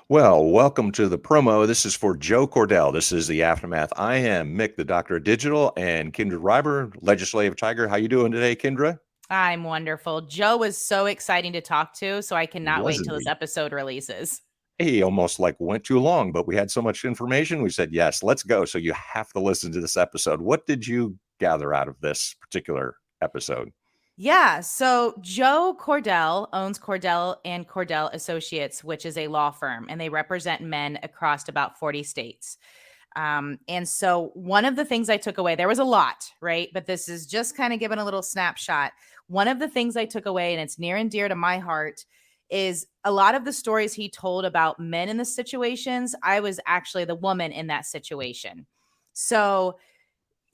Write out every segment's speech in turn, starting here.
Well, welcome to the promo. This is for Joe Cordell. This is the aftermath. I am Mick, the Doctor of Digital, and Kendra Reiber, Legislative Tiger. How you doing today, Kendra? I'm wonderful. Joe was so exciting to talk to, so I cannot wait Wasn't till this he? episode releases. He almost like went too long, but we had so much information. We said, yes, let's go. So you have to listen to this episode. What did you gather out of this particular episode? Yeah, so Joe Cordell owns Cordell and Cordell Associates, which is a law firm, and they represent men across about 40 states. And so one of the things I took away, there was a lot, right? But this is just kind of giving a little snapshot. One of the things I took away, and it's near and dear to my heart, is a lot of the stories he told about men in the situations. I was actually the woman in that situation. So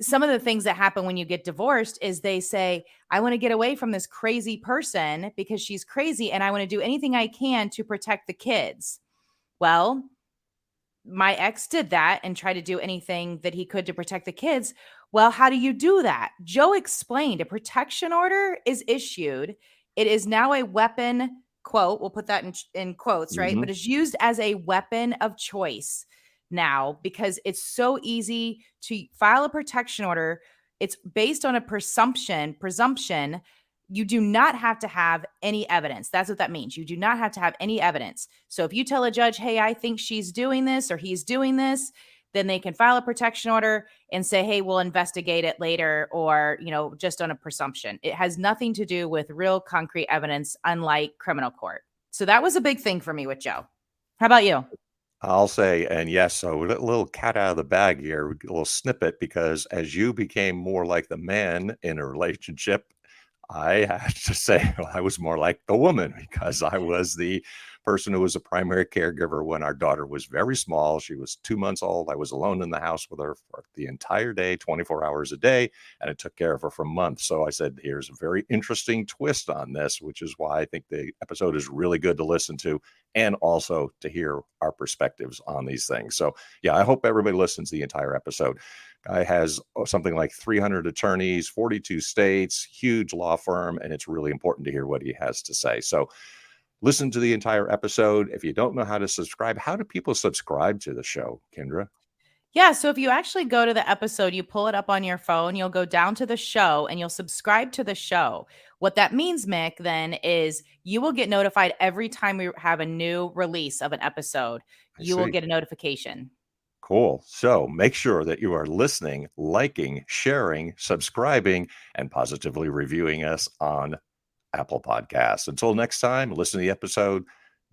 some of the things that happen when you get divorced is they say, I want to get away from this crazy person because she's crazy and I want to do anything I can to protect the kids. Well, my ex did that and tried to do anything that he could to protect the kids. Well, how do you do that? Joe explained a protection order is issued. It is now a weapon, quote, we'll put that in quotes, right? Mm-hmm. But it's used as a weapon of choice now because it's so easy to file a protection order. It's based on a presumption. You do not have to have any evidence. That's what that means. You do not have to have any evidence. So if you tell a judge, hey, I think she's doing this or he's doing this, then they can file a protection order and say, hey, we'll investigate it later, or, just on a presumption. It has nothing to do with real concrete evidence, unlike criminal court. So that was a big thing for me with Joe. How about you? I'll say, and yes, so a little cat out of the bag here, a little snippet, because as you became more like the man in a relationship, I have to say I was more like the woman because I was the person who was a primary caregiver when our daughter was very small. She was 2 months old. I was alone in the house with her for the entire day, 24 hours a day, and I took care of her for months. So I said, here's a very interesting twist on this, which is why I think the episode is really good to listen to and also to hear our perspectives on these things. So yeah, I hope everybody listens to the entire episode. Guy has something like 300 attorneys, 42 states, huge law firm, and it's really important to hear what he has to say. So listen to the entire episode. If you don't know how to subscribe, how do people subscribe to the show, Kendra? Yeah, so if you actually go to the episode, you pull it up on your phone, you'll go down to the show and you'll subscribe to the show. What that means, Mick, then is you will get notified every time we have a new release of an episode. I You will see. get a notification. Cool. So make sure that you are listening, liking, sharing, subscribing, and positively reviewing us on Apple Podcasts. Until next time, listen to the episode.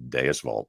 Deus Volt.